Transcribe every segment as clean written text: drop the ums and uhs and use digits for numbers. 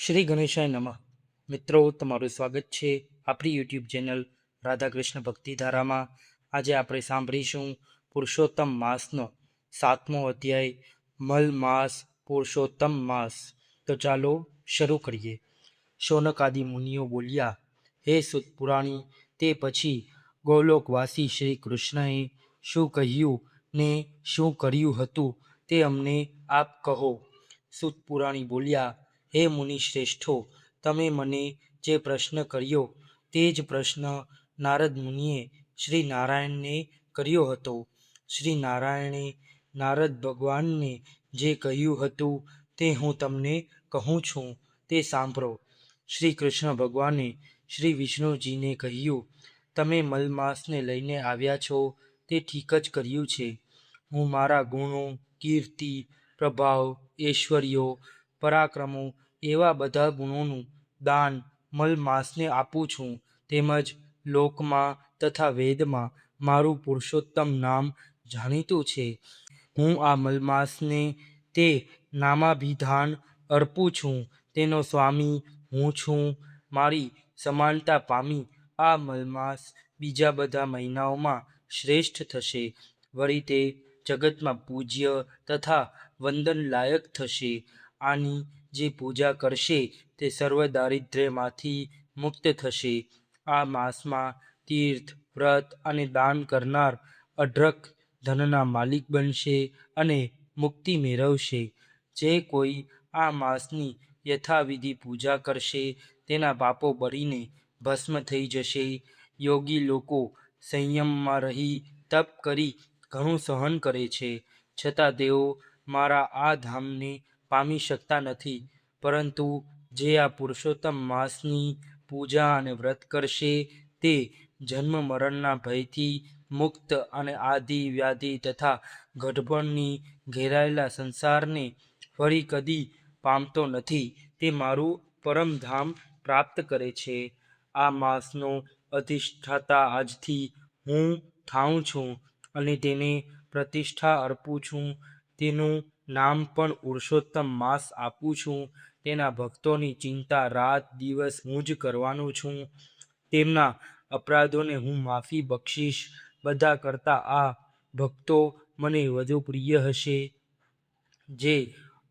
શ્રી ગણેશાય નમઃ. મિત્રો, તમારું સ્વાગત છે આપણી યુટ્યુબ ચેનલ રાધાકૃષ્ણ ભક્તિધારામાં. આજે આપણે સાંભળીશું પુરુષોત્તમ માસનો 7મો અધ્યાય, મલ માસ પુરુષોત્તમ માસ. તો ચાલો શરૂ કરીએ. શૌનકાદિ મુનિઓ બોલ્યા, હે સુત પુરાણી, તે પછી ગોલોકવાસી શ્રી કૃષ્ણએ શું કહ્યું ને શું કર્યું હતું તે અમને આપ કહો. સુત પુરાણી બોલ્યા, હે મુનિ શ્રેષ્ઠો, તમે મને જે પ્રશ્ન કર્યો તે જ પ્રશ્ન નારદ મુનિએ શ્રી નારાયણને કર્યો હતો. શ્રી નારાયણે નારદ ભગવાનને જે કહ્યું હતું તે હું તમને કહું છું, તે સાંભળો. શ્રી કૃષ્ણ ભગવાને શ્રી વિષ્ણુજીને કહ્યું, તમે મલમાસને લઈને આવ્યા છો તે ઠીક જ કર્યું છે. હું મારા ગુણો, કીર્તિ, પ્રભાવ, ઐશ્વર્યો, પરાક્રમો એવા બધા ગુણોનું દાન મલમાસને આપું છું. તેમજ લોકમાં તથા વેદમાં મારું પુરુષોત્તમ નામ જાણીતું છે. હું આ મલમાસને તે નામાભિધાન અર્પું છું. તેનો સ્વામી હું છું. મારી સમાનતા પામી આ મલમાસ બીજા બધા મહિનાઓમાં શ્રેષ્ઠ થશે. વળી તે જગતમાં પૂજ્ય તથા વંદન લાયક થશે. આની જે પૂજા કરશે તે સર્વ દારિદ્ર્યમાંથી મુક્ત થશે. આ માસમાં તીર્થ, વ્રત અને દાન કરનાર અઢળક ધનના માલિક બનશે અને મુક્તિ મેળવશે. જે કોઈ આ માસની યથાવિધિ પૂજા કરશે તેના પાપો બળીને ભસ્મ થઈ જશે. યોગી લોકો સંયમમાં રહી તપ કરી ઘણું સહન કરે છે, છતાં તેઓ મારા આ ધામને પામી શકતા નથી. પરંતુ જે આ પુરુષોત્તમ માસની પૂજા અને વ્રત કરશે તે જન્મ મરણના ભયથી મુક્ત અને આદિ વ્યાધિ તથા ગઢપણની ઘેરાયેલા સંસારને ફરી કદી પામતો નથી. તે મારું પરમધામ પ્રાપ્ત કરે છે. આ માસનો અધિષ્ઠાતા આજથી હું થાઉં છું અને તેને પ્રતિષ્ઠા અર્પું છું. તેનું નામ પણ પુરુષોત્તમ માસ આપું છું. તેના ભક્તોની ચિંતા રાત દિવસ હું જ કરવાનો છું. તેમના અપરાધોને હું માફી બક્ષીશ. બધા કરતાં આ ભક્તો મને વધુ પ્રિય હશે. જે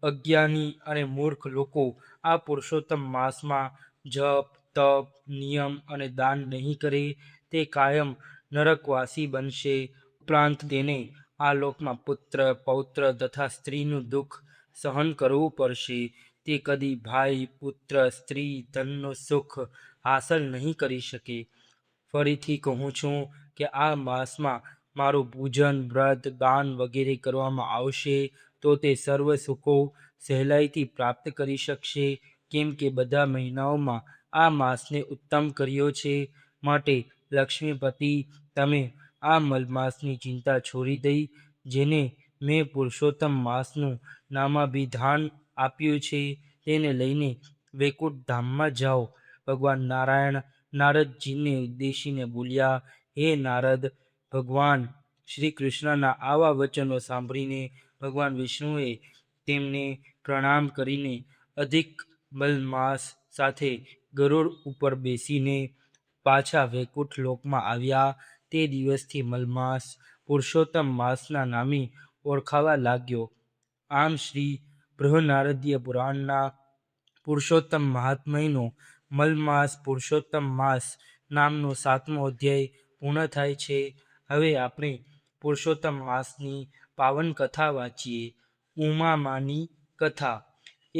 અજ્ઞાની અને મૂર્ખ લોકો આ પુરુષોત્તમ માસમાં જપ, તપ, નિયમ અને દાન નહીં કરે તે કાયમ નરકવાસી બનશે. ઉપરાંત તેને આ લોકમાં પુત્ર, પૌત્ર તથા સ્ત્રીનું દુઃખ સહન કરવું પડશે. તે કદી ભાઈ, પુત્ર, સ્ત્રી, ધનનું સુખ હાંસલ નહીં કરી શકે. ફરીથી કહું છું કે આ માસમાં મારું પૂજન, વ્રત, દાન વગેરે કરવામાં આવશે તો તે સર્વ સુખો સહેલાઈથી પ્રાપ્ત કરી શકશે. કેમ કે બધા મહિનાઓમાં આ માસને ઉત્તમ કર્યો છે. માટે લક્ષ્મીપતિ, તમે આ મલમાસની ચિંતા છોડી દઈ જેને મેં પુરુષોત્તમ માસનું નામાભિધાન આપ્યું છે તેને લઈને વૈકુંઠ ધામમાં જાઓ. ભગવાન નારાયણ નારદજીને ઉદ્દેશીને બોલ્યા, હે નારદ, ભગવાન શ્રી કૃષ્ણના આવા વચનો સાંભળીને ભગવાન વિષ્ણુએ તેમને પ્રણામ કરીને અધિક મલમાસ સાથે ગરુડ ઉપર બેસીને પાછા વૈકુંઠ લોકમાં આવ્યા. તે દિવસથી મલમાસ પુરુષોત્તમ માસના નામે ઓળખાવા લાગ્યો. આમ શ્રી બૃહનારદીય પુરાણના પુરુષોત્તમ મહાત્મ્યનો મલમાસ પુરુષોત્તમ માસ નામનો 7મો અધ્યાય પૂર્ણ થાય છે. હવે આપણે પુરુષોત્તમ માસની પાવન કથા વાંચીએ. ઉમામાની કથા.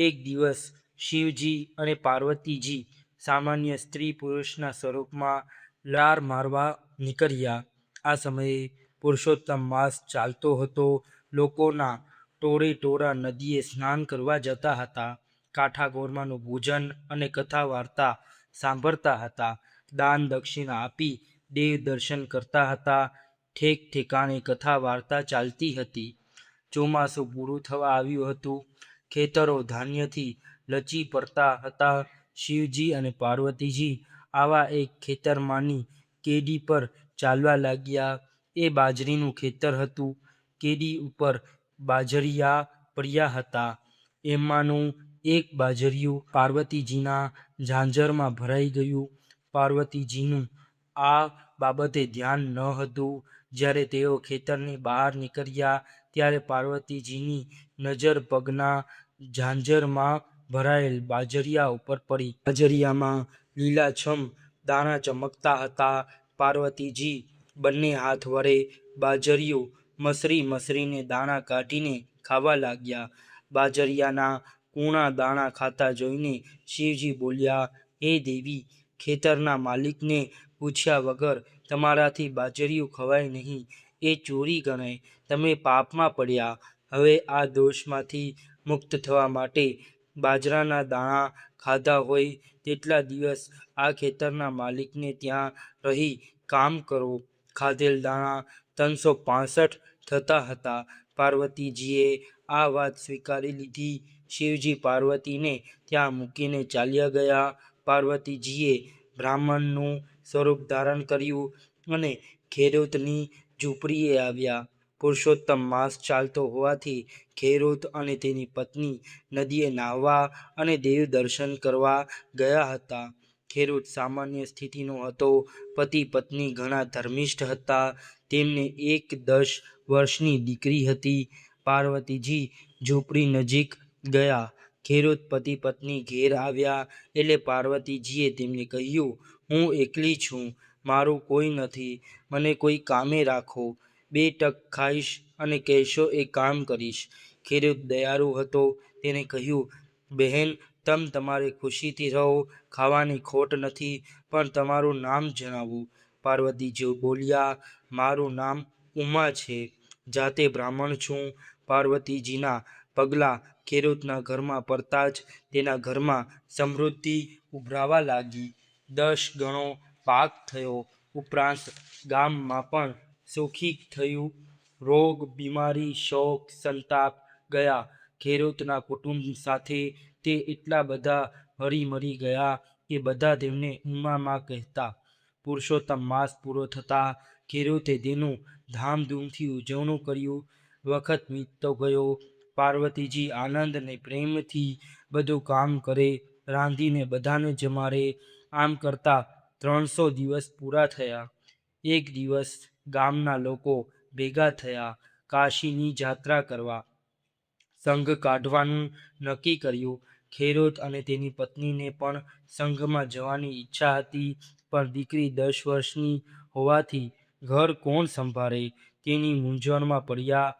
એક દિવસ શિવજી અને પાર્વતીજી સામાન્ય સ્ત્રી પુરુષના સ્વરૂપમાં લાર મારવા નીકળ્યા. આ સમયે પુરુષોત્તમ માસ ચાલતો હતો. લોકોના ટોળે ટોળા નદીએ સ્નાન કરવા જતા હતા. કાઠાગોરમાનું ભોજન અને કથા વાર્તા સાંભળતા હતા. દાન દક્ષિણા આપી દેવ દર્શન કરતા હતા. ઠેક ઠેકાણે કથા વાર્તા ચાલતી હતી. ચોમાસું પૂરું થવા આવ્યું હતું. ખેતરો ધાન્યથી લચી પડતા હતા. શિવજી અને પાર્વતીજી આવા એક ખેતરમાંની કેડી પર ચાલવા લાગ્યા. એ બાજરીનું ખેતર હતું. કેડી ઉપર બાજરિયા પડ્યા હતા. એમાંનું એક બાજરિયું પાર્વતીજીના ઝાંઝરમાં ભરાઈ ગયું. પાર્વતીજીનું આ બાબતે ધ્યાન ન હતું. જ્યારે તેઓ ખેતરની બહાર નીકળ્યા ત્યારે પાર્વતીજીની નજર પગના ઝાંઝરમાં ભરાયેલ બાજરિયા ઉપર પડી. બાજરિયામાં લીલાછમ દાણા ચમકતા હતા. પાર્વતીજી બંને હાથ વડે બાજરિયું મસરીને દાણા કાઢીને ખાવા લાગ્યા. બાજરિયાના કૂણા દાણા ખાતા જોઈને શિવજી બોલ્યા, હે દેવી, ખેતરના માલિકને પૂછ્યા વગર તમારાથી બાજરિયું ખવાય નહીં, એ ચોરી ગણાય. તમે પાપમાં પડ્યા. હવે આ દોષમાંથી મુક્ત થવા માટે બાજરાના દાણા ખાધા હોય તેટલા દિવસ આ ખેતરના માલિકને ત્યાં રહી કામ કરો. ખાધેલ દાણા 365 થતા હતા. પાર્વતીજીએ આ વાત સ્વીકારી લીધી. શિવજી પાર્વતીને ત્યાં મૂકીને ચાલ્યા ગયા. પાર્વતીજીએ બ્રાહ્મણનું સ્વરૂપ ધારણ કર્યું અને ખેડૂતની ઝૂંપડીએ આવ્યા. પુરુષોત્તમ માસ ચાલતો હોવાથી ખેડૂત અને તેની પત્ની નદીએ નાહવા અને દેવ દર્શન કરવા ગયા હતા. ખેડૂત સામાન્ય સ્થિતિનો હતો. પતિ પત્ની ઘણા ધર્મિષ્ઠ હતા. તેમને એક 10 વર્ષની દીકરી હતી. પાર્વતીજી ઝૂંપડી નજીક ગયા. ખેડૂત પતિ પત્ની ઘેર આવ્યા એટલે પાર્વતીજીએ તેમને કહ્યું, હું એકલી છું, મારું કોઈ નથી, મને કોઈ કામે રાખો. 2 ટક ખાઈશ અને કહેશો એ કામ કરીશ. ખેડૂત દયાળુ હતો. તેને કહ્યું, બહેન, તમારે ખુશીથી રહો, ખાવાની ખોટ નથી, પણ તમારું નામ જણાવો. પાર્વતીજી બોલ્યા, મારું નામ ઉમા છે, જાતે બ્રાહ્મણ છું. પાર્વતીજીના પગલાં ખેડૂતના ઘરમાં પડતા જ તેના ઘરમાં સમૃદ્ધિ ઉભરાવા લાગી. 10 ગણો પાક થયો. ઉપરાંત ગામમાં પણ સુખી થયું. રોગ, બીમારી, શોક, સંતાપ ગયા. ખેડૂતના કુટુંબ સાથે તે એટલા બધા હળીમળી ગયા કે બધા તેમને ઉમામાં કહેતા. પુરુષોત્તમ માસ પૂરો થતાં ખેડૂતે તેનું ધામધૂમથી ઉજવણું કર્યું. વખત વીતતો ગયો. પાર્વતીજી આનંદ અને પ્રેમથી બધું કામ કરે, રાંધીને બધાને જમાડે. આમ કરતાં 300 દિવસ પૂરા થયા. એક દિવસ ગામના લોકો ભેગા થયા કાશીની યાત્રા કરવા. સંઘ કાઢવાનું નક્કી કર્યું. ખેડૂત અને તેની પત્નીને પણ સંઘમાં જવાની ઈચ્છા હતી, પણ દીકરી 10 વર્ષની હોવાથી ઘર કોણ સંભાળે તેની મૂંઝવણમાં પડ્યા.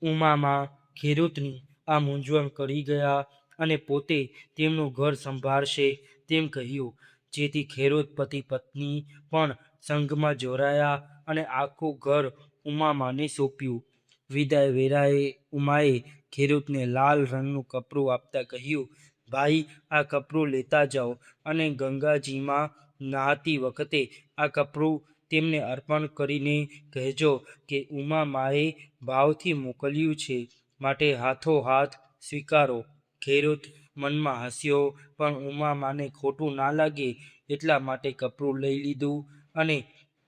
ઉમામાં ખેડૂતની આ મૂંઝવણ કરી ગયા અને પોતે તેમનું ઘર સંભાળશે તેમ કહ્યું. જેથી ખેડૂત પતિ પત્ની પણ સંઘમાં જોડાયા અને આખું ઘર ઉમામાને સોંપ્યું. વિદાય વેળાએ ઉમાએ ખેડૂતને લાલ રંગનું કપડું આપતા કહ્યું, ભાઈ, આ કપડું લેતા જાઓ અને ગંગાજીમાં નહાતી વખતે આ કપડું તેમને અર્પણ કરીને કહેજો કે ઉમામાએ ભાવથી મોકલ્યું છે, માટે હાથોહાથ સ્વીકારો. ખેડૂત મનમાં હસ્યો, પણ ઉમામાને ખોટું ના લાગે એટલા માટે કપડું લઈ લીધું અને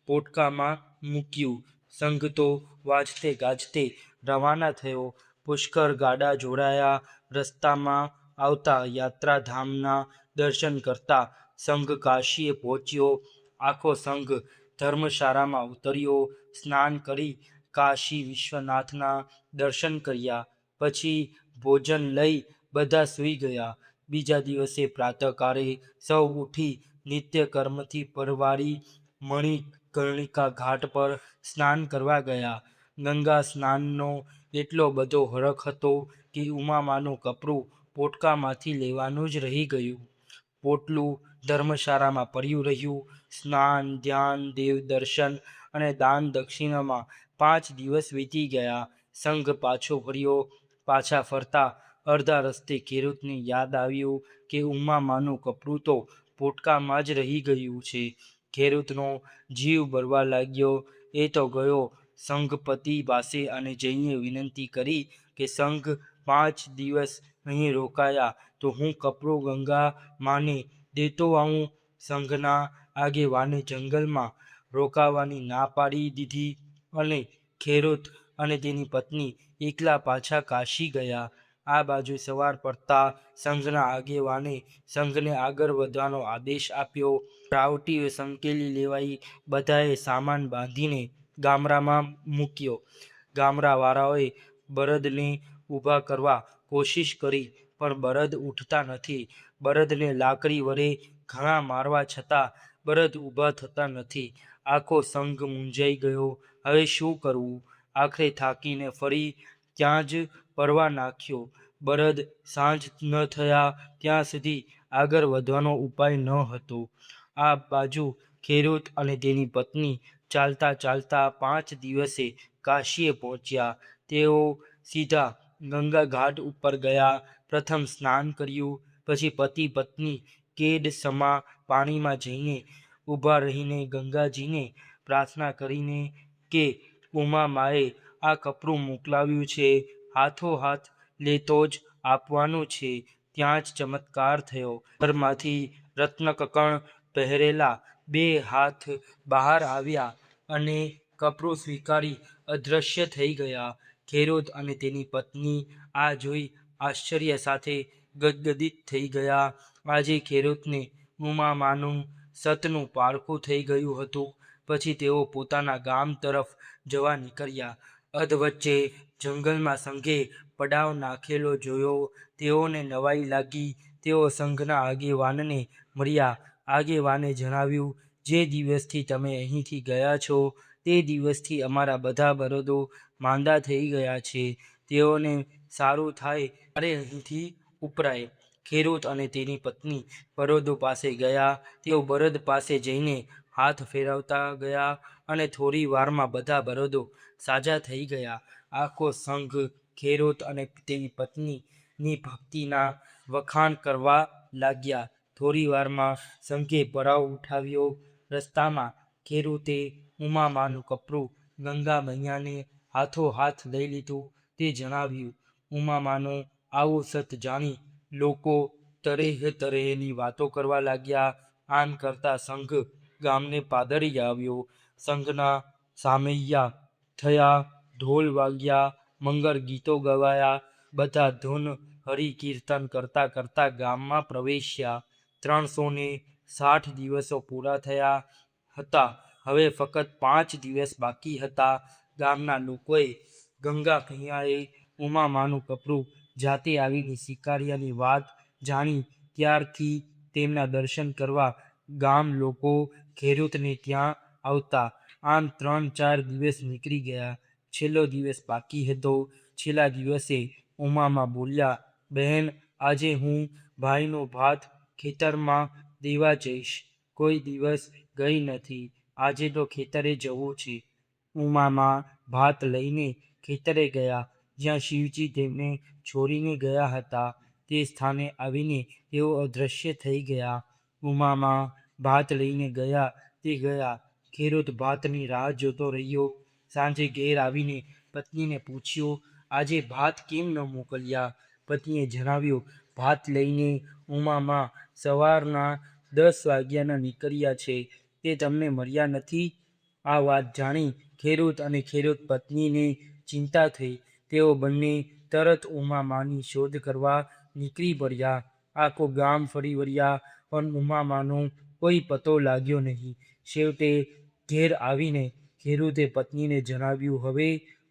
પોટકામાં મૂક્યું. સંઘ તો વાજતે ગાજતે રવાના થયો. પુષ્કળ ગાડા જોડાયા. રસ્તામાં આવતા યાત્રાધામના દર્શન કરતા સંઘ કાશીએ પહોંચ્યો. આખો સંઘ ધર્મશાળામાં ઉતર્યો. સ્નાન કરી કાશી વિશ્વનાથના દર્શન કર્યા. પછી ભોજન લઈ બધા સૂઈ ગયા. બીજા દિવસે પ્રાતઃકાળે સૌ ઉઠી નિત્ય કર્મથી પરવારી મણિકર્ણિકા ઘાટ પર સ્નાન કરવા ગયા. ગંગા સ્નાનનો એટલો બધો હરખ હતો કે ઉમામાનું કપડું પોટકામાંથી લેવાનું જ રહી ગયું. પોટલું ધર્મશાળામાં પડ્યું રહ્યું. સ્નાન, ધ્યાન, દેવ દર્શન અને દાન દક્ષિણામાં 5 દિવસ વીતી ગયા. સંઘ પાછો ફર્યો. પાછા ફરતા અડધા રસ્તે ખેડૂતને યાદ આવ્યું કે ઉમામાનું કપડું તો પોટકામાં જ રહી ગયું છે. ખેડૂતનો જીવ બળવા લાગ્યો. એ તો ગયો સંઘપતિ પાસે અને જઈને વિનંતી કરી કે સંઘ 5 દિવસ અહીં રોકાયા તો હું કપડું ગંગા માને દેતો આવું. સંઘના આગેવાને જંગલમાં રોકાવાની ના પાડી દીધી અને ખેડૂત અને તેની પત્ની એકલા પાછા કાશી ગયા. આ બાજુ સવાર પડતા સંઘના આગેવાને સંઘને આગળ વધવાનો આદેશ આપ્યો. રાવટીઓ સંકેલી લેવાઈ. બધાએ સામાન બાંધીને ગામડામાં મૂક્યો. ગામડાવાળાઓએ બળદને ઊભા કરવા કોશિશ કરી, પણ બળદ ઉઠતા નથી. બળદને લાકડી વડે ઘણા મારવા છતાં બળદ ઊભા થતા નથી. આખો સંઘ મૂંઝાઈ ગયો. હવે શું કરવું? આખરે થાકીને ફરી ત્યાં જ પડવા નાખ્યો. બળદ સાંજ ન થયા ત્યાં સુધી આગળ વધવાનો ઉપાય ન હતો. આ બાજુ ખેડૂત અને તેની પત્ની ચાલતા ચાલતા 5 દિવસે કાશીએ પહોંચ્યા. તેઓ સીધા ગંગા ઘાટ ઉપર ગયા. પ્રથમ સ્નાન કર્યું. પછી પતિ પત્ની કેડ સમા પાણીમાં જઈને ઊભા રહીને ગંગાજીને પ્રાર્થના કરીને કે ઉમામાએ આ કપડું મોકલાવ્યું છે, હાથોહાથ લેતો જ આપવાનું છે. ત્યાં જ ચમત્કાર થયો. ઘરમાંથી રત્નકંકણ પહેરેલા 2 હાથ બહાર આવ્યા અને કપડું સ્વીકારી અદૃશ્ય થઈ ગયા. ખેડૂત અને તેની પત્ની આ જોઈ આશ્ચર્ય સાથે ગદગદિત થઈ ગયા. આજે ખેડૂતને ઉમામાનું સતનું પારખું થઈ ગયું હતું. પછી તેઓ પોતાના ગામ તરફ જવા નીકળ્યા. અધવચ્ચે જંગલમાં સંઘે પડાવ નાખેલો જોયો. તેઓને નવાઈ લાગી. તેઓ સંઘના આગેવાનને મળ્યા. આગેવાને જણાવ્યું, જે દિવસથી તમે અહીંથી ગયા છો તે દિવસથી અમારા બધા બળદો માંદા થઈ ગયા છે. તેઓને સારું થાય ત્યારે અહીંથી ઉપરાય. ખેડૂત અને તેની પત્ની બળદો પાસે ગયા. તેઓ બળદ પાસે જઈને હાથ ફેરવતા ગયા અને થોડી વારમાં બધા બળદો સાજા થઈ ગયા. આખો સંઘ ખેડૂત અને તેની પત્નીની ભક્તિના વખાણ કરવા લાગ્યા. થોડી વારમાં સંઘે પડાવ ઉઠાવ્યો. રસ્તામાં ખેડૂતે ઉમામાનું કપડું ગંગા મૈયાને હાથોહાથ લઈ લીધું. તે જણાવ્યું. ઉમામાનું આવું સત જાણી લોકો તરેહ તરેહની વાતો કરવા લાગ્યા. આમ કરતા સંઘ ગામને પાદરી આવ્યો. સંઘના સામૈયા થયા, ઢોલ વાગ્યા, મંગળ ગીતો ગવાયા. બધા ધૂન હરિ કીર્તન કરતા કરતા ગામમાં પ્રવેશ્યા. 360 દિવસો પૂરા થયા હતા. હવે ફક્ત 5 દિવસ બાકી હતા. ગામના લોકોએ ગંગા મૈયાએ ઉમામાનું કપડું જાતે આવીને સ્વીકાર્યાની વાત જાણી ત્યારથી તેમના દર્શન કરવા ગામ લોકો ખેડૂતને ત્યાં આવતા. આમ 3-4 દિવસ નીકળી ગયા. છેલ્લો દિવસ બાકી હતો. છેલ્લા દિવસે ઉમામા બોલ્યા, બહેન, આજે હું ભાઈનો ભાત ખેતરમાં દેવા જઈશ. કોઈ દિવસ ગઈ નથી. આજે તો ખેતરે જવું છે. ઉમામા ભાત લઈને ખેતરે ગયા. જ્યાં શિવજી તેમને છોડીને ગયા હતા તે સ્થાને આવીને તેઓ અદૃશ્ય થઈ ગયા. ઉમામા ભાત લઈને ગયા તે ગયા. ખેડૂત ભાતની રાહ જોતો રહ્યો. સાંજે ઘેર આવીને પત્નીને પૂછ્યું, આજે ભાત કેમ ન મોકલ્યા? પત્નીએ જણાવ્યું, ભાત લઈને ઉમામા સવારના 10 વાગ્યાના નીકળ્યા છે. તે તમને મળ્યા નથી. આ વાત જાણી ખેડૂત અને ખેડૂત પત્નીને ચિંતા થઈ. તેઓ બંને તરત ઉમામાની શોધ કરવા નીકળી પડ્યા. આખું ગામ ફરી વળ્યા, પણ ઉમામાનો કોઈ પતો લાગ્યો નહીં. છેવટે ઘેર આવીને ખેડૂતે પત્નીને જણાવ્યું, હવે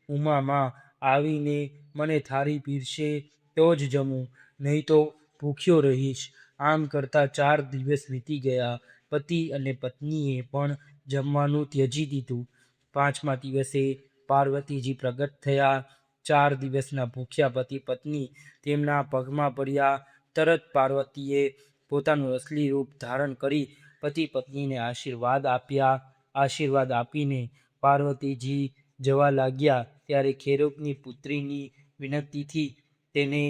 ઉમામા આવીને મને થાળી પીરસે તો જ જમું, નહીં તો ભૂખ્યો રહીશ. આમ કરતાં 4 દિવસ વીતી ગયા. પતિ અને પત્નીએ પણ જમવાનું ત્યજી દીધું. 5મા દિવસે પાર્વતીજી પ્રગટ થયા. 4 દિવસના ભૂખ્યા પતિ પત્ની તેમના પગમાં પડ્યા. તરત પાર્વતીએ પોતાનું અસલી રૂપ ધારણ કરી પતિ પત્નીને આશીર્વાદ આપ્યા. આશીર્વાદ આપીને પાર્વતીજી જવા લાગ્યા ત્યારે ખેડૂતની પુત્રીની વિનંતીથી તેને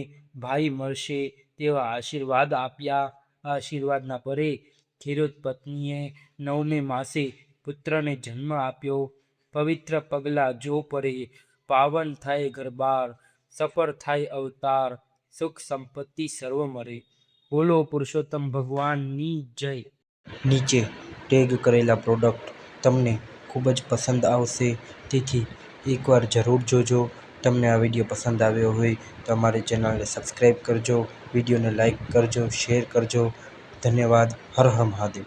ભાઈ મળશે તેવા આશીર્વાદ આપ્યા. આશીર્વાદના બળે ખેડૂત પત્નીએ 9મે માસે પુત્રને જન્મ આપ્યો. પવિત્ર પગલાં જો પડે, પાવન થાય ઘરબાર, સફળ થાય અવતાર, સુખ સંપત્તિ સર્વ મળે. બોલો પુરુષોત્તમ ભગવાનની જય. નીચે ટેગ કરેલા પ્રોડક્ટ તમને ખૂબ જ પસંદ આવશે, તેથી એકવાર જરૂર જોજો. તમને આ વિડીયો પસંદ આવ્યો હોય તો અમારી ચેનલને સબસ્ક્રાઈબ કરજો, વિડીયોને લાઈક કરજો, શેર કરજો. ધન્યવાદ. હર હર મહાદેવ.